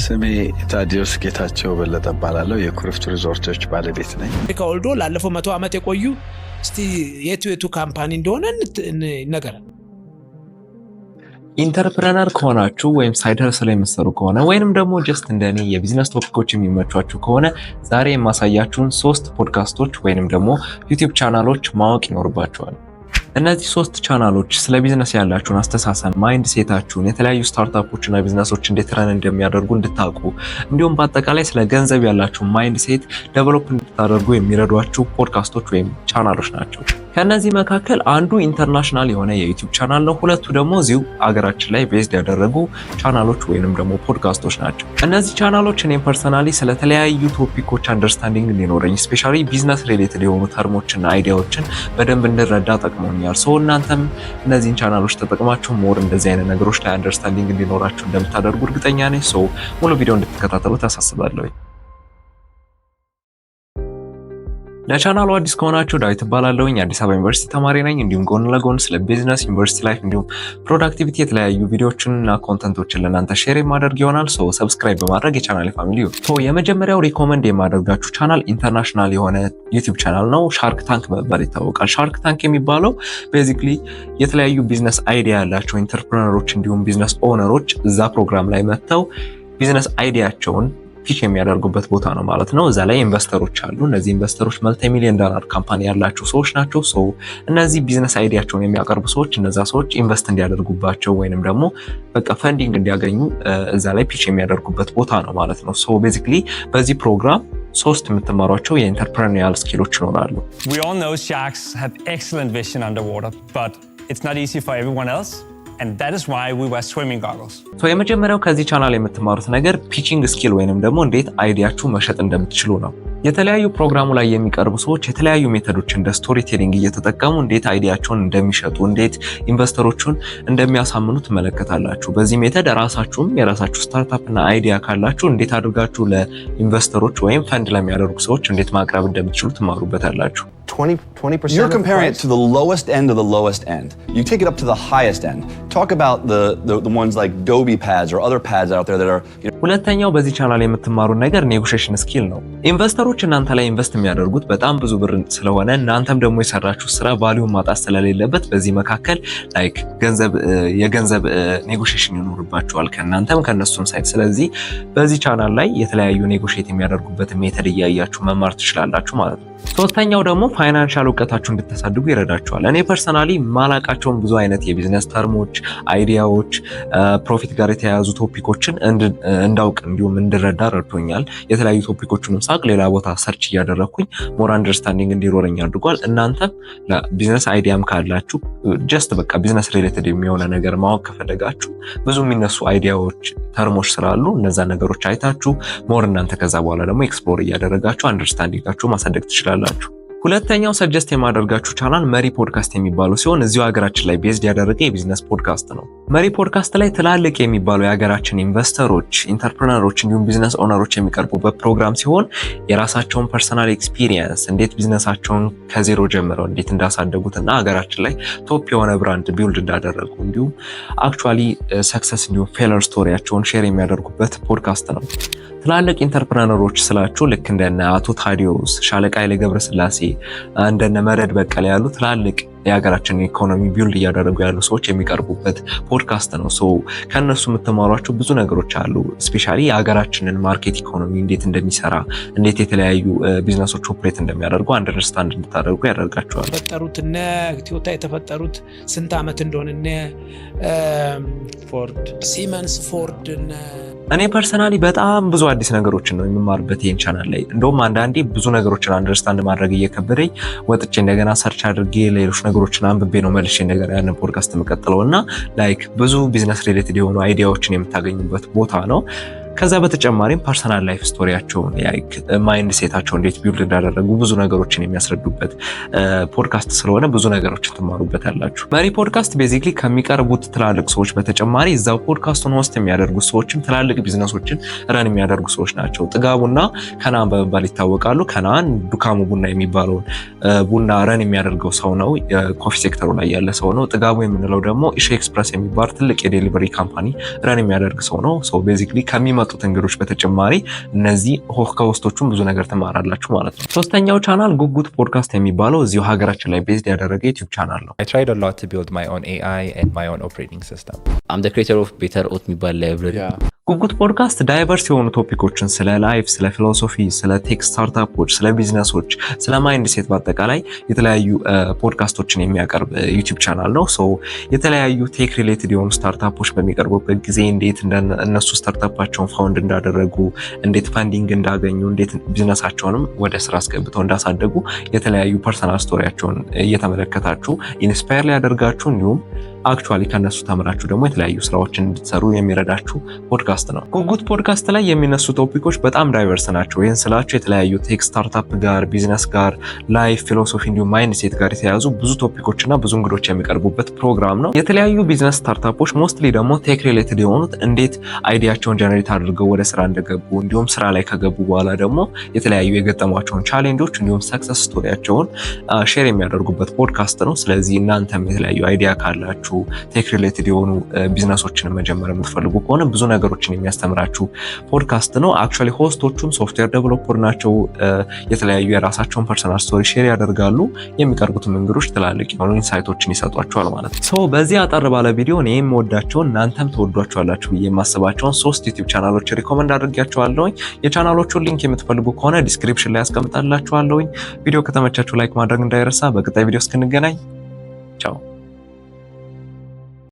ስሜ ታዲዮስ ጌታቸው በለጠ እባላለሁ። የኩሪፍቱ ሪዞርቶች ባለቤት ነኝ። ከወልዶ ላለፈው 100 ዓመት የቆዩ እስቲ የቱ ካምፓኒ እንደሆነ ነገረን። ኢንተርፕረነር ከሆናችሁ ወይም ሳይድ ሀስል ላይ የምትሰሩ ከሆነ ወይንም ደግሞ ጀስት እንደኔ የቢዝነስ ቶፒኮች የሚመቿችሁ ከሆነ ዛሬ የማሳያችሁን 3 ፖድካስቶች ወይንም ደግሞ ዩቲዩብ ቻናሎች ማወቅ ይኖርባችኋል። እነዚህ 3 ቻናሎች ስለ ቢዝነስ ያላችሁን አስተሳሰብ፣ ማይንድ ሴታችሁን፣ የተለያዩ ስታርታፖችና ቢዝነሶች እንዴት ረን እንደሚያደርጉ እንድታውቁ እንዲሁም በአጠቃላይ ስለ ገንዘብ ያላችሁን ማይንድ ሴት ዴቨሎፕ እንድታደርጉ የሚረዷችሁ ፖድካስቶች ወይም ቻናሎች ናቸው። ከነዚህ መካከል አንዱ ኢንተርናሽናል የሆነ የዩቲዩብ ቻናል ነው። ሁለቱ ደግሞ እዚሁ አገራችን ላይ ቤዝድ ያደረጉ ቻናሎች ወይንም ደግሞ ፖድካስቶች ናቸው። እነዚህ ቻናሎች እኔም ፐርሰናሊ ስለተለያዩ ቶፒኮች አንደርስታንዲንግ እንዲኖረኝ ስፔሻሊ ቢዝነስ ሪሌትድ የሆኑ ተርሞችና አይዲያዎችን በደንብ እንድረዳ ጠቅሞኛል። ሶ እናንተም እነዚህን ቻናሎች ተጠቅማችሁ ሞር እንደዚህ አይነት ነገሮች ላይ አንደርስታንዲንግ እንዲኖራችሁ እንደምታደርጉ እርግጠኛ ነኝ። ሶ ሙሉ ቪዲዮ እንድትከታተሉ ታሳስባለሁ። ለቻናሉ አዲስ ከሆናችሁ ዳዊት እባላለሁኝ። አዲስ አበባ ዩኒቨርሲቲ ተማሪ ነኝ። እንዲሁም ጎን ለጎን ስለ ቢዝነስ፣ ዩኒቨርሲቲ ላይፍ እንዲሁም ፕሮዳክቲቪቲ የተለያዩ ቪዲዮዎችንና ኮንተንቶችን ለእናንተ ሼር የማደርግ ይሆናል። ሶ ሰብስክራይብ በማድረግ የቻናሌ ፋሚሊ ይሁኑ። ሶ የመጀመሪያው ሪኮመንድ የማደርጋችሁ ቻናል ኢንተርናሽናል የሆነ ዩቲዩብ ቻናል ነው። ሻርክ ታንክ በመባል ይታወቃል። ሻርክ ታንክ የሚባለው ቤዚክሊ የተለያዩ ቢዝነስ አይዲያ ያላቸው ኢንተርፕረነሮች እንዲሁም ቢዝነስ ኦነሮች እዛ ፕሮግራም ላይ መጥተው ቢዝነስ አይዲያቸውን ፒች የሚያደርጉበት ቦታ ነው ማለት ነው። እዛ ላይ ኢንቨስተሮች አሉ። እነዚህ ኢንቨስተሮች መልቲ ሚሊዮን ዶላር ካምፓኒ ያላቸው ሰዎች ናቸው። ሶ እነዚህ ቢዝነስ አይዲያቸውን የሚያቀርቡ ሰዎች እነዛ ሰዎች ኢንቨስት እንዲያደርጉባቸው ወይንም ደግሞ በቃ ፈንዲንግ እንዲያገኙ እዛ ላይ ፒች የሚያደርጉበት ቦታ ነው ማለት ነው። ሶ ቤዚክሊ በዚህ ፕሮግራም 3 የምትማሯቸው የኢንተርፕረኒያል ስኪሎች ይኖራሉ። We all know sharks have excellent vision underwater, but it's not easy for everyone else. And that is why we wear swimming goggles. So የመጀመሪያው ከዚህ ቻናል የምትማሩት ነገር ፒቺንግ ስኪል ወይንም ደግሞ እንዴት አይዲያችሁ መሸጥ እንደምትችሉ ነው። የተለያዩ ፕሮግራሙ ላይ የሚቀርቡ ሰዎች የተለያዩ ሜተዶች እንደ ስቶሪ ቴሊንግ እየተጠቀሙ እንዴት አይዲያቸውን እንደሚሸጡ እንዴት ኢንቨስተሮቹን እንደሚያሳምኑ ትመለከታላችሁ። በዚህ ሜተድ ራሳችሁም የራሳችሁ ስታርታፕ እና አይዲያ ካላችሁ እንዴት አድርጋችሁ ለኢንቨስተሮች ወይም ፈንድ ለሚያደርጉ ሰዎች እንዴት ማቅረብ እንደምትችሉ ትማሩበታላችሁ። 20%. You're comparing it to the lowest end of the lowest end. You take it up to the highest end. Talk about the ones like Adobe pads or other pads out there that are. ሁለተኛው በዚህ ቻናል የምትማሩት ነገር ኔጎሺዬሽን ስኪል ነው። ኢንቨስተሮች እናንተ ላይ ኢንቨስት የሚያደርጉት በጣም ብዙ ብር ስለሆነ እናንተም ደግሞ የሰራችሁ ስራ ቫልዩ ማጣት ስለሌለበት በዚህ መካከል ላይክ የገንዘብ ኔጎሺዬሽን ይኖርባችኋል ከእናንተም ከነሱም ሳይድ። ስለዚህ በዚህ ቻናል ላይ የተለያዩ ኔጎሺዬት የሚያደርጉበት ሜተድ እያያችሁ መማር ትችላላችሁ ማለት ነው። ሶስተኛው ደግሞ ፋይናንሻል እውቀታችሁ እንድታሳድጉ ይረዳችኋል። እኔ ፐርሰናሊ ማላቃቸውን ብዙ አይነት የቢዝነስ ተርሞች፣ አይዲያዎች፣ ፕሮፊት ጋር የተያያዙ ቶፒኮችን እንዳውቅ እንዲሁም እንድረዳ ረድቶኛል። የተለያዩ ቶፒኮችንም ሳቅ ሌላ ቦታ ሰርች እያደረኩኝ ሞር አንደርስታንዲንግ እንዲኖረኝ አድርጓል። እናንተም ለቢዝነስ አይዲያም ካላችሁ ጀስት በቃ ቢዝነስ ሪሌትድ የሚሆነ ነገር ማወቅ ከፈለጋችሁ ብዙ የሚነሱ አይዲያዎች፣ ተርሞች ስላሉ እነዛ ነገሮች አይታችሁ ሞር እናንተ ከዛ በኋላ ደግሞ ኤክስፕሎር እያደረጋችሁ አንደርስታንዲንጋችሁ ማሳደግ ትችላላችሁ። ሁለተኛው ሰጀስት የማደርጋችሁ ቻናል መሪ ፖድካስት የሚባለው ሲሆን እዚሁ ሀገራችን ላይ ቤዝድ ያደረገ የቢዝነስ ፖድካስት ነው። መሪ ፖድካስት ላይ ትላልቅ የሚባሉ የሀገራችን ኢንቨስተሮች፣ ኢንተርፕረነሮች እንዲሁም ቢዝነስ ኦነሮች የሚቀርቡበት ፕሮግራም ሲሆን የራሳቸውን ፐርሰናል ኤክስፒሪየንስ እንዴት ቢዝነሳቸውን ከዜሮ ጀምረው እንዴት እንዳሳደጉትና ሀገራችን ላይ ቶፕ የሆነ ብራንድ ቢውልድ እንዳደረጉ እንዲሁም አክቹአሊ ሰክሰስ እንዲሁም ፌለር ስቶሪያቸውን ሼር የሚያደርጉበት ፖድካስት ነው። ትላልቅ ኢንተርፕረነሮች ስላችሁ ልክ እንደነ አቶ ታዲዮስ፣ ሻለቃ ኃይለ ገብረስላሴ፣ እንደነ መረድ በቀለ ያሉ ትላልቅ የሀገራችን ኢኮኖሚ ቢልድ እያደረጉ ያሉ ሰዎች የሚቀርቡበት ፖድካስት ነው። ሶ ከነሱ የምትማሯቸው ብዙ ነገሮች አሉ። ስፔሻሊ የሀገራችንን ማርኬት ኢኮኖሚ እንዴት እንደሚሰራ እንዴት የተለያዩ ቢዝነሶች ኦፕሬት እንደሚያደርጉ አንደርስታንድ እንድታደርጉ ያደርጋቸዋል። የተፈጠሩት እነ ቶዮታ የተፈጠሩት ስንት ዓመት እንደሆነ እነ ፎርድ፣ ሲመንስ፣ ፎርድ እኔ ፐርሰናሊ በጣም ብዙ አዲስ ነገሮችን ነው የምማርበት ይሄን ቻናል ላይ። እንደውም አንዳንዴ ብዙ ነገሮችን አንደርስታንድ ማድረግ እየከበደኝ ወጥቼ እንደገና ሰርች አድርጌ ሌሎች ነገሮችን አንብቤ ነው መልሼ እንደገና ያንን ፖድካስት የምቀጥለው እና ላይክ ብዙ ቢዝነስ ሪሌትድ የሆኑ አይዲያዎችን የምታገኙበት ቦታ ነው። ከዛ በተጨማሪም ፐርሰናል ላይፍ ስቶሪያቸውን ላይክ ማይንድ ሴታቸው እንዴት ቢልድ እንዳደረጉ ብዙ ነገሮችን የሚያስረዱበት ፖድካስት ስለሆነ ብዙ ነገሮችን ትማሩበታላችሁ። መሪ ፖድካስት ቤዚክሊ ከሚቀርቡት ትላልቅ ሰዎች በተጨማሪ እዛው ፖድካስቱን ሆስት የሚያደርጉ ሰዎችም ትላልቅ ቢዝነሶችን ረን የሚያደርጉ ሰዎች ናቸው። ጥጋቡና ከናን በመባል ይታወቃሉ። ከናን ዱካሙ ቡና የሚባለውን ቡና ረን የሚያደርገው ሰው ነው። የኮፊ ሴክተሩ ላይ ያለ ሰው ነው። ጥጋቡ የምንለው ደግሞ ኢሽ ኤክስፕረስ የሚባል ትልቅ የዴሊቨሪ ካምፓኒ ረን የሚያደርግ ሰው ነው። ሶ ቤዚክሊ ከሚመጡ ከሚመጡት እንግዶች በተጨማሪ እነዚህ ከሆስቶቹም ብዙ ነገር ትማራላችሁ ማለት ነው። ሶስተኛው ቻናል ጉጉት ፖድካስት የሚባለው እዚሁ ሀገራችን ላይ ቤዝድ ያደረገ ዩቲዩብ ቻናል ነው። I tried a lot to build my own AI and my own operating system. I'm the creator of Better Oat የሚባል library. ጉጉት ፖድካስት ዳይቨርስ የሆኑ ቶፒኮችን ስለ ላይፍ፣ ስለ ፊሎሶፊ፣ ስለ ቴክ ስታርታፖች፣ ስለ ቢዝነሶች፣ ስለ ማይንድ ሴት በአጠቃላይ የተለያዩ ፖድካስቶችን የሚያቀርብ ዩቲዩብ ቻናል ነው። ሶ የተለያዩ ቴክ ሪሌትድ የሆኑ ስታርታፖች በሚቀርቡበት ጊዜ እንዴት እነሱ ስታርታፓቸውን ፋውንድ እንዳደረጉ፣ እንዴት ፋንዲንግ እንዳገኙ፣ እንዴት ቢዝነሳቸውንም ወደ ስራ አስገብተው እንዳሳደጉ የተለያዩ ፐርሰናል ስቶሪያቸውን እየተመለከታችሁ ኢንስፓየር ሊያደርጋችሁ እንዲሁም አክቹአሊ ከነሱ ተምራችሁ ደግሞ የተለያዩ ስራዎችን እንድትሰሩ የሚረዳችሁ ፖድካስት ነው። ጉጉት ፖድካስት ላይ የሚነሱ ቶፒኮች በጣም ዳይቨርስ ናቸው። ይህን ስላችሁ የተለያዩ ቴክ ስታርታፕ ጋር፣ ቢዝነስ ጋር፣ ላይፍ፣ ፊሎሶፊ እንዲሁም ማይንድ ሴት ጋር የተያያዙ ብዙ ቶፒኮችና ብዙ እንግዶች የሚቀርቡበት ፕሮግራም ነው። የተለያዩ ቢዝነስ ስታርታፖች ሞስትሊ ደግሞ ቴክ ሪሌትድ የሆኑት እንዴት አይዲያቸውን ጀነሬት አድርገው ወደ ስራ እንደገቡ እንዲሁም ስራ ላይ ከገቡ በኋላ ደግሞ የተለያዩ የገጠሟቸውን ቻሌንጆች እንዲሁም ሰክሰስ ስቶሪያቸውን ሼር የሚያደርጉበት ፖድካስት ነው። ስለዚህ እናንተም የተለያዩ አይዲያ ካላችሁ ቴክ ሪሌትድ የሆኑ ቢዝነሶችን መጀመር የምትፈልጉ ከሆነ ብዙ ነገሮችን የሚያስተምራችሁ ፖድካስት ነው። አክቹአሊ ሆስቶቹም ሶፍትዌር ዴቨሎፐር ናቸው። የተለያዩ የራሳቸውን ፐርሰናል ስቶሪ ሼር ያደርጋሉ። የሚቀርቡትም እንግዶች ትላልቅ የሆኑ ኢንሳይቶችን ይሰጧቸዋል ማለት ነው። ሶ በዚህ አጠር ባለ ቪዲዮ እኔ የምወዳቸውን እናንተም ተወዷቸዋላችሁ ብዬ የማስባቸውን 3 ዩቲዩብ ቻናሎች ሪኮመንድ አድርጌያቸዋለሁኝ። የቻናሎቹን ሊንክ የምትፈልጉ ከሆነ ዲስክሪፕሽን ላይ አስቀምጣላችኋለሁኝ። ቪዲዮ ከተመቻችሁ ላይክ ማድረግ እንዳይረሳ። በቀጣይ ቪዲዮ እስክንገናኝ ቻው።